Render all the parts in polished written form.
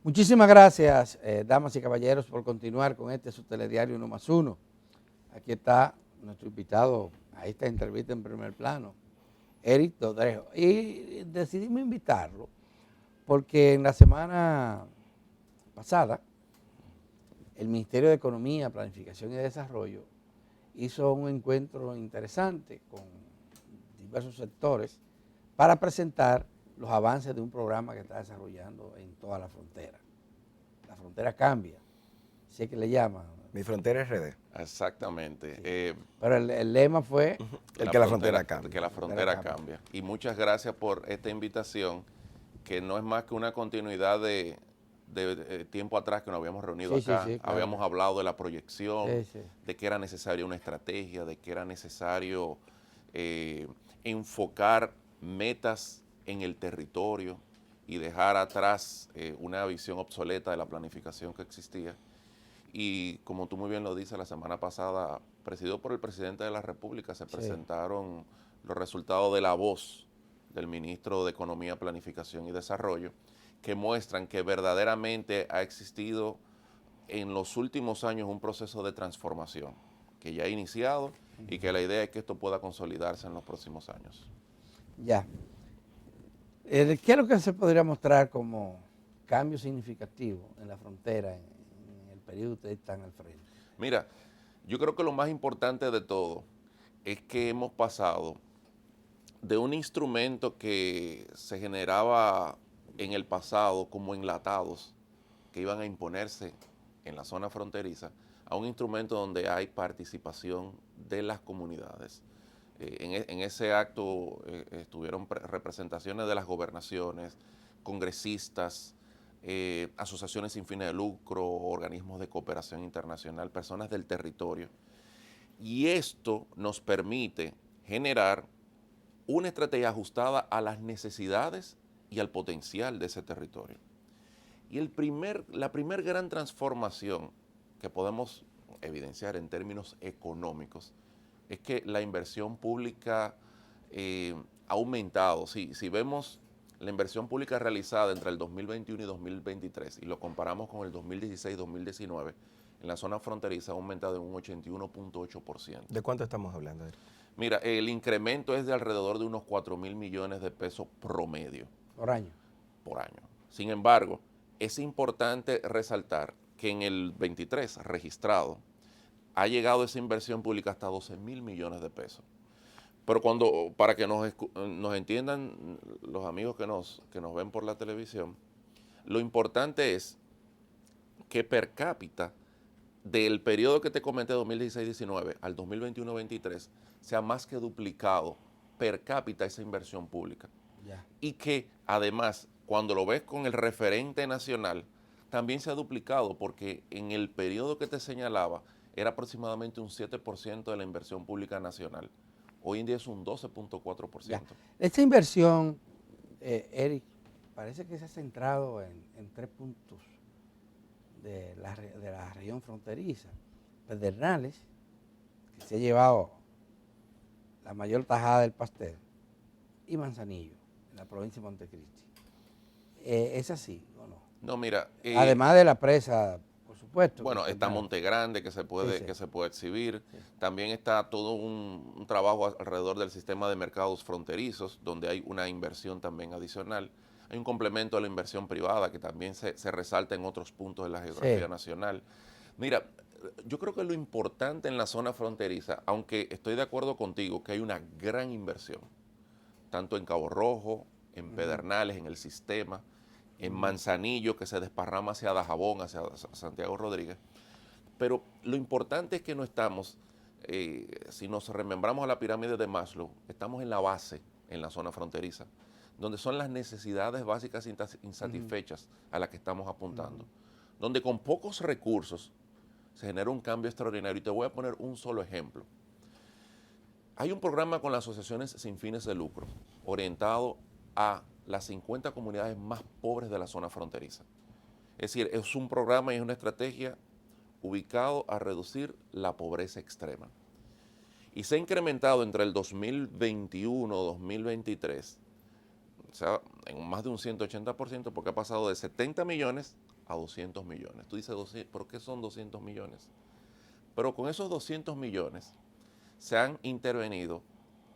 Muchísimas gracias, damas y caballeros, por continuar con este su telediario 1+1. Aquí está nuestro invitado a esta entrevista en primer plano, Eric Dodrejo. Y decidimos invitarlo porque en la semana pasada el Ministerio de Economía, Planificación y Desarrollo hizo un encuentro interesante con diversos sectores para presentar los avances de un programa que está desarrollando en toda la frontera. La frontera cambia, así es que le llaman. Mi frontera es RD. Exactamente. Sí. Pero el lema fue que la frontera cambie. Que la frontera cambie. Y muchas gracias por esta invitación, que no es más que una continuidad de tiempo atrás que nos habíamos reunido acá. Claro. Habíamos hablado de la proyección, Sí. de que era necesaria una estrategia, de que era necesario enfocar metas en el territorio y dejar atrás una visión obsoleta de la planificación que existía. Y como tú muy bien lo dices, la semana pasada, presidido por el presidente de la República, se presentaron los resultados de la voz del ministro de Economía, Planificación y Desarrollo, que muestran que verdaderamente ha existido en los últimos años un proceso de transformación que ya ha iniciado y que la idea es que esto pueda consolidarse en los próximos años. Ya. ¿Qué es lo que se podría mostrar como cambio significativo en la frontera en el periodo que ustedes están al frente? Mira, yo creo que lo más importante de todo es que hemos pasado de un instrumento que se generaba en el pasado como enlatados que iban a imponerse en la zona fronteriza a un instrumento donde hay participación de las comunidades. En ese acto estuvieron representaciones de las gobernaciones, congresistas, asociaciones sin fines de lucro, organismos de cooperación internacional, personas del territorio. Y esto nos permite generar una estrategia ajustada a las necesidades y al potencial de ese territorio. Y la primer gran transformación que podemos evidenciar en términos económicos es que la inversión pública ha aumentado. Si vemos la inversión pública realizada entre el 2021 y 2023 y lo comparamos con el 2016-2019, en la zona fronteriza ha aumentado en un 81.8%. ¿De cuánto estamos hablando? Mira, el incremento es de alrededor de unos 4.000 millones de pesos promedio. Por año. Por año. Sin embargo, es importante resaltar que en el 23 registrado ha llegado esa inversión pública hasta 12.000 millones de pesos. Pero para que nos entiendan los amigos que nos ven por la televisión, lo importante es que per cápita del periodo que te comenté, 2016-19 al 2021-23, sea más que duplicado per cápita esa inversión pública. Ya. Y que además, cuando lo ves con el referente nacional, también se ha duplicado, porque en el periodo que te señalaba era aproximadamente un 7% de la inversión pública nacional. Hoy en día es un 12.4%. Esta inversión, Eric, parece que se ha centrado en 3 puntos de la región fronteriza. Pedernales, que se ha llevado la mayor tajada del pastel, y Manzanillo, en la provincia de Montecristi. ¿Es así o no? No, mira. Además de la presa, por supuesto. Bueno, está Monte Grande que se puede exhibir. Sí. También está todo un trabajo alrededor del sistema de mercados fronterizos, donde hay una inversión también adicional. Hay un complemento a la inversión privada que también se resalta en otros puntos de la geografía nacional. Mira, yo creo que lo importante en la zona fronteriza, aunque estoy de acuerdo contigo que hay una gran inversión, tanto en Cabo Rojo, en Pedernales, en el sistema, en Manzanillo, que se desparrama hacia Dajabón, hacia Santiago Rodríguez. Pero lo importante es que no estamos, si nos remembramos a la pirámide de Maslow, estamos en la base, en la zona fronteriza, donde son las necesidades básicas insatisfechas a las que estamos apuntando, donde con pocos recursos se genera un cambio extraordinario. Y te voy a poner un solo ejemplo. Hay un programa con las asociaciones sin fines de lucro, orientado a las 50 comunidades más pobres de la zona fronteriza. Es decir, es un programa y es una estrategia ubicado a reducir la pobreza extrema. Y se ha incrementado entre el 2021 y 2023, o sea, en más de un 180%, porque ha pasado de 70 millones a 200 millones. Tú dices, ¿por qué son 200 millones? Pero con esos 200 millones se han intervenido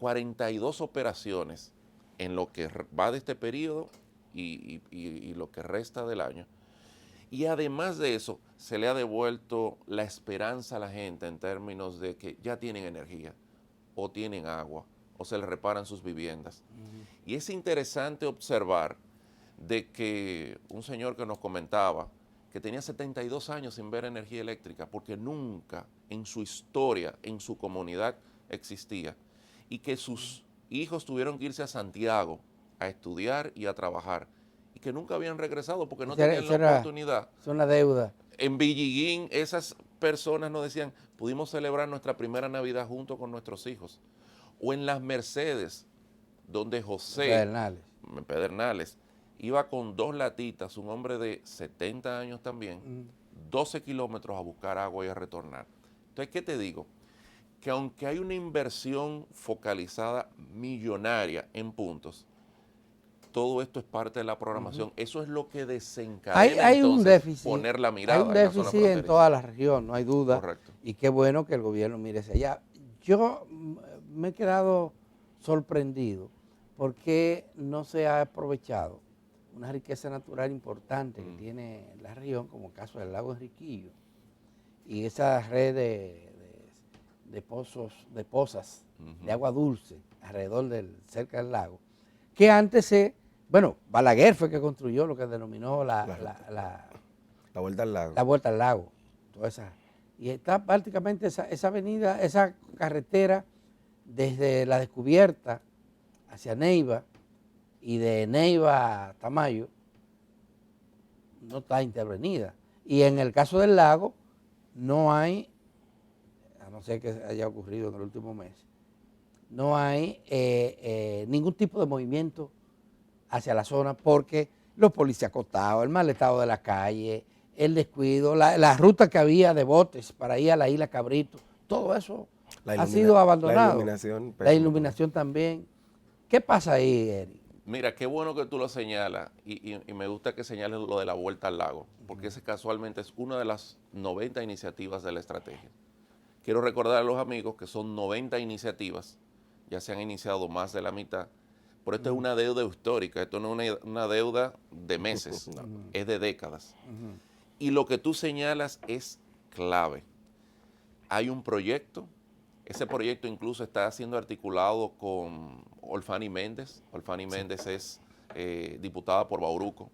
42 operaciones en lo que va de este periodo y lo que resta del año. Y además de eso, se le ha devuelto la esperanza a la gente en términos de que ya tienen energía, o tienen agua, o se les reparan sus viviendas. Y es interesante observar de que un señor que nos comentaba que tenía 72 años sin ver energía eléctrica, porque nunca en su historia, en su comunidad existía, y que sus hijos tuvieron que irse a Santiago a estudiar y a trabajar, y que nunca habían regresado porque no tenían la oportunidad. Es una deuda. En Villiguín, esas personas nos decían, pudimos celebrar nuestra primera Navidad junto con nuestros hijos. O en Las Mercedes, donde José Pedernales iba con 2 latitas, un hombre de 70 años también, 12 kilómetros a buscar agua y a retornar. Entonces, ¿qué te digo? Que aunque hay una inversión focalizada millonaria en puntos, todo esto es parte de la programación. Eso es lo que desencadena hay un déficit, poner la mirada. Hay un déficit en toda la región, no hay duda. Correcto. Y qué bueno que el gobierno mire hacia allá. Yo me he quedado sorprendido porque no se ha aprovechado una riqueza natural importante que tiene la región, como el caso del lago Enriquillo, y esa red de pozas de agua dulce alrededor cerca del lago, que antes Balaguer fue que construyó lo que denominó la Vuelta al Lago. La Vuelta al Lago. Toda esa. Y está prácticamente esa avenida, esa carretera, desde la Descubierta hacia Neiva y de Neiva a Tamayo, no está intervenida. Y en el caso del lago, no hay, a no ser que haya ocurrido en el último mes, no hay ningún tipo de movimiento hacia la zona porque los policías acostados, el mal estado de la calle, el descuido, la ruta que había de botes para ir a la isla Cabrito, todo eso ha sido abandonado. La iluminación también. ¿Qué pasa ahí, Eric? Mira, qué bueno que tú lo señalas y me gusta que señales lo de la Vuelta al Lago, porque ese casualmente es una de las 90 iniciativas de la estrategia. Quiero recordar a los amigos que son 90 iniciativas, ya se han iniciado más de la mitad, pero esto es una deuda histórica, esto no es una deuda de meses, es de décadas. Y lo que tú señalas es clave. Hay un proyecto, ese proyecto incluso está siendo articulado con Olfani Méndez. Olfani Méndez es diputada por Bauruco.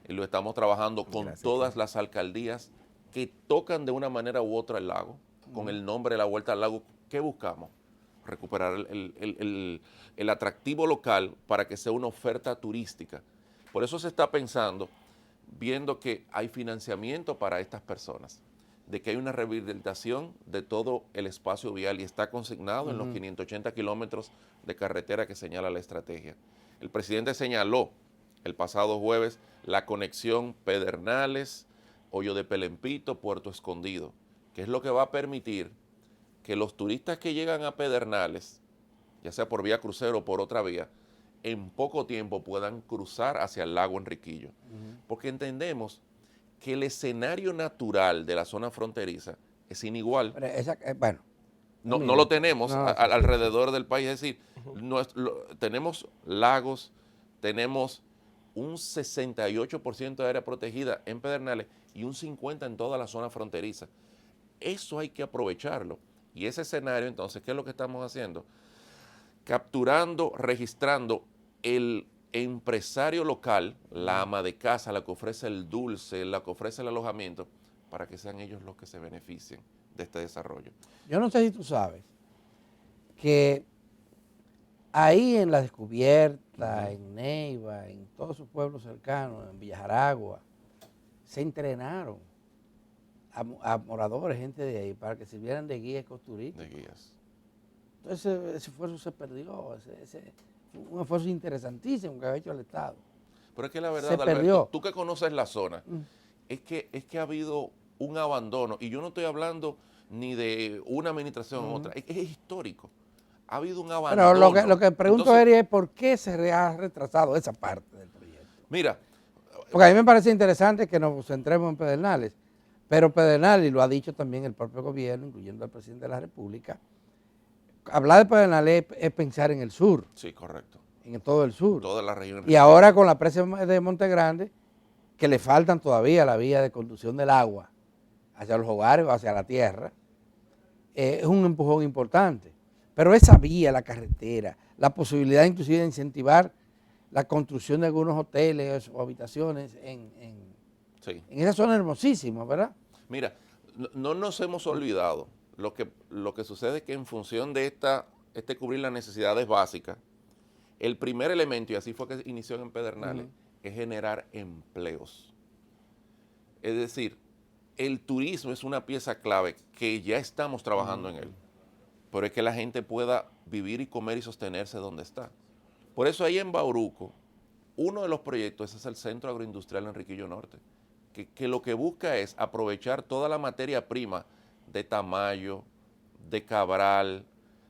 Y lo estamos trabajando con todas las alcaldías que tocan de una manera u otra el lago, con el nombre de la Vuelta al Lago. ¿Qué buscamos? Recuperar el atractivo local para que sea una oferta turística. Por eso se está pensando, viendo que hay financiamiento para estas personas, de que hay una rehabilitación de todo el espacio vial y está consignado en los 580 kilómetros de carretera que señala la estrategia. El presidente señaló el pasado jueves la conexión Pedernales, Hoyo de Pelempito, Puerto Escondido, que es lo que va a permitir que los turistas que llegan a Pedernales, ya sea por vía crucero o por otra vía, en poco tiempo puedan cruzar hacia el lago Enriquillo. Porque entendemos que el escenario natural de la zona fronteriza es inigual. No lo tenemos alrededor del país. Es decir, tenemos lagos, tenemos un 68% de área protegida en Pedernales y un 50% en toda la zona fronteriza. Eso hay que aprovecharlo. Y ese escenario, entonces, ¿qué es lo que estamos haciendo? Capturando, registrando el empresario local, la ama de casa, la que ofrece el dulce, la que ofrece el alojamiento, para que sean ellos los que se beneficien de este desarrollo. Yo no sé si tú sabes que ahí en La Descubierta, en Neiva, en todos sus pueblos cercanos, en Villajaragua, se entrenaron a moradores, gente de ahí, para que sirvieran de guías costuristas. De guías. Entonces ese esfuerzo se perdió, un esfuerzo interesantísimo que ha hecho el Estado. Pero es que la verdad, Alberto, tú que conoces la zona, es que ha habido un abandono, y yo no estoy hablando ni de una administración u otra, es histórico. Ha habido un abandono. Pero lo que pregunto, Eri, es por qué se ha retrasado esa parte del proyecto. Mira, Porque a mí me parece interesante que nos centremos en Pedernales, pero Pedernales, y lo ha dicho también el propio gobierno, incluyendo al presidente de la República, hablar de Pedernales es pensar en el sur. Sí, correcto. En todo el sur. Toda la región. Y ahora con la presa de Monte Grande, que le faltan todavía la vía de conducción del agua hacia los hogares o hacia la tierra, es un empujón importante. Pero esa vía, la carretera, la posibilidad inclusive de incentivar la construcción de algunos hoteles o habitaciones en esa zona hermosísima, ¿verdad? Mira, no nos hemos olvidado, lo que sucede es que en función de cubrir las necesidades básicas, el primer elemento, y así fue que inició en Pedernales, es generar empleos. Es decir, el turismo es una pieza clave que ya estamos trabajando en él, pero es que la gente pueda vivir y comer y sostenerse donde está. Por eso ahí en Bauruco, uno de los proyectos es el Centro Agroindustrial Enriquillo Norte, que lo que busca es aprovechar toda la materia prima de Tamayo, de Cabral,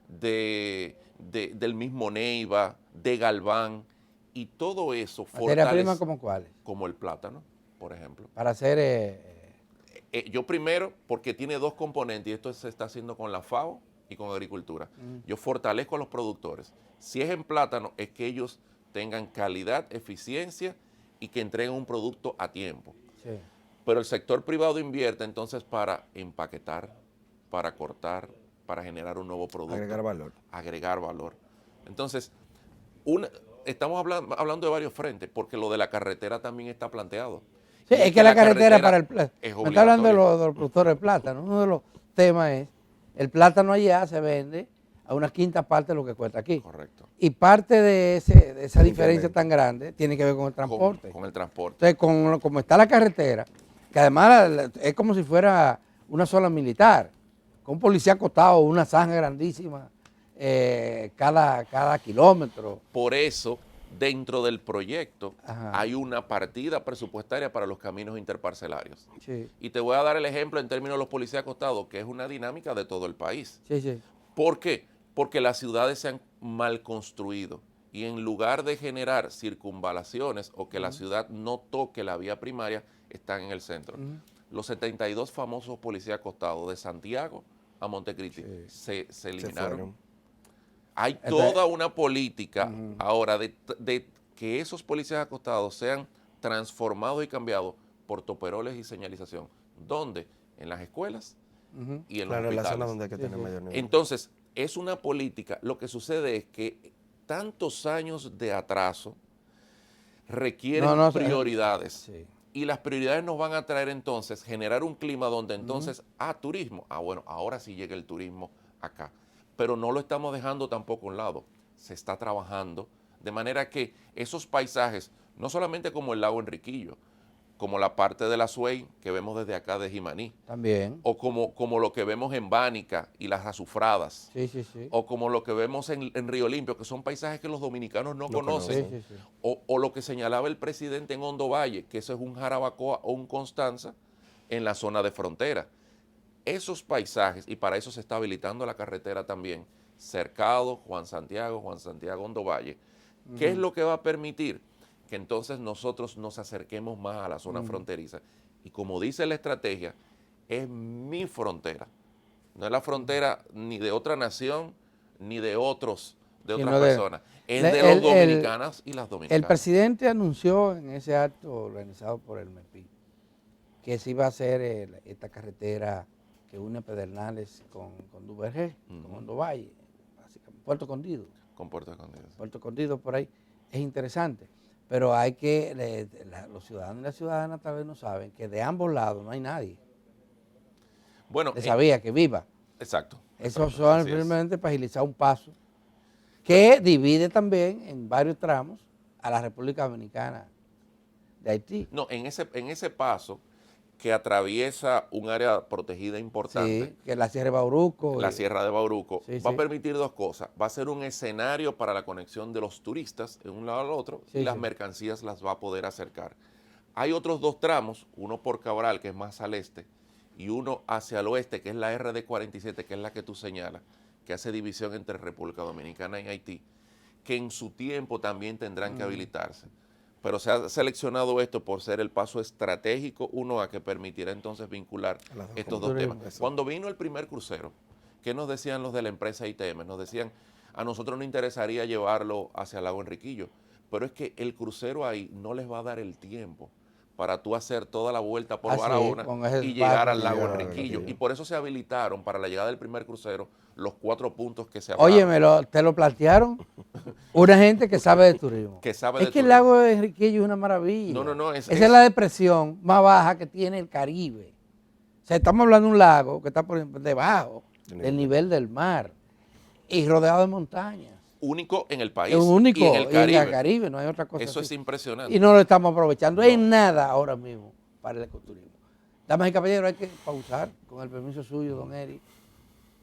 del mismo Neiva, de Galván, y todo eso ¿Materia prima como cuáles? Como el plátano, por ejemplo. Para hacer... yo primero, porque tiene dos componentes, y esto se está haciendo con la FAO y con agricultura. Yo fortalezco a los productores. Si es en plátano, es que ellos tengan calidad, eficiencia y que entreguen un producto a tiempo. Sí. Pero el sector privado invierte entonces para empaquetar, para cortar, para generar un nuevo producto. Agregar valor. Agregar valor. Entonces, estamos hablando de varios frentes, porque lo de la carretera también está planteado. Sí, es que la carretera para el plátano. Me está hablando de los productores de plátano. Uno de los temas es, el plátano allá se vende a una quinta parte de lo que cuesta aquí. Correcto. Y parte de esa diferencia tan grande tiene que ver con el transporte. Con el transporte. Entonces, como está la carretera, que además es como si fuera una sola militar, con un policía acostado, una zanja grandísima cada kilómetro. Por eso, dentro del proyecto, hay una partida presupuestaria para los caminos interparcelarios. Sí. Y te voy a dar el ejemplo en términos de los policías acostados, que es una dinámica de todo el país. Sí, sí. ¿Por qué? Porque las ciudades se han mal construido y en lugar de generar circunvalaciones o que la ciudad no toque la vía primaria, están en el centro. Los 72 famosos policías acostados de Santiago a Montecristi se eliminaron. Hay toda una política ahora de que esos policías acostados sean transformados y cambiados por toperoles y señalización. ¿Dónde? En las escuelas y en los hospitales. En la zona donde hay que tener mayor nivel. Entonces, es una política. Lo que sucede es que tantos años de atraso requieren prioridades. Sí. Y las prioridades nos van a traer entonces generar un clima donde entonces, turismo. Bueno, ahora sí llega el turismo acá. Pero no lo estamos dejando tampoco a un lado. Se está trabajando de manera que esos paisajes, no solamente como el lago Enriquillo, como la parte de la Suey que vemos desde acá de Jimaní. También. O como lo que vemos en Bánica y las Azufradas. Sí, sí, sí. O como lo que vemos en Río Limpio, que son paisajes que los dominicanos no conocen. Sí, sí, sí. O lo que señalaba el presidente en Hondo Valle, que eso es un Jarabacoa o un Constanza en la zona de frontera. Esos paisajes, y para eso se está habilitando la carretera también, Cercado, Juan Santiago, Hondo Valle. ¿Qué es lo que va a permitir? Que entonces nosotros nos acerquemos más a la zona fronteriza. Y como dice la estrategia, es mi frontera. No es la frontera ni de otra nación, ni de otras personas. Es de los dominicanos y las dominicanas. El presidente anunció en ese acto organizado por el MEPI que se iba a hacer esta carretera que une Pedernales con Duvergé, con Hondo Valle, Puerto Escondido. Con Puerto Escondido. Sí. Puerto Escondido por ahí. Es interesante. Pero hay que, los ciudadanos y las ciudadanas tal vez no saben que de ambos lados no hay nadie. Bueno. Sabía que viva. Exacto. Eso son simplemente para agilizar un paso que divide también en varios tramos a la República Dominicana de Haití. No, en ese paso que atraviesa un área protegida importante. Sí, que es la Sierra de Bauruco. La Sierra de Bauruco. Sí, va a permitir dos cosas. Va a ser un escenario para la conexión de los turistas de un lado al otro y las mercancías las va a poder acercar. Hay otros dos tramos, uno por Cabral, que es más al este, y uno hacia el oeste, que es la RD 47, que es la que tú señalas, que hace división entre República Dominicana y Haití, que en su tiempo también tendrán que habilitarse. Pero se ha seleccionado esto por ser el paso estratégico, uno, a que permitirá entonces vincular estos dos temas. Eso. Cuando vino el primer crucero, ¿qué nos decían los de la empresa ITM? Nos decían, a nosotros nos interesaría llevarlo hacia Lago Enriquillo, pero es que el crucero ahí no les va a dar el tiempo para tú hacer toda la vuelta por Barahona y llegar al Lago Enriquillo. Y por eso se habilitaron para la llegada del primer crucero los 4 puntos que se hablaron. Oye, te lo plantearon una gente que sabe de turismo. Que sabe de es que turismo. el lago de Enriquillo es una maravilla. No. Esa es la depresión más baja que tiene el Caribe. O sea, estamos hablando de un lago que está por debajo del nivel del mar y rodeado de montañas. Único en el país. Es único y en el Caribe. en el Caribe, no hay otra cosa Eso así. es impresionante. Y no lo estamos aprovechando en nada ahora mismo para el ecoturismo. Damas y caballeros, hay que pausar con el permiso suyo, don Eric,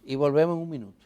y volvemos en un minuto.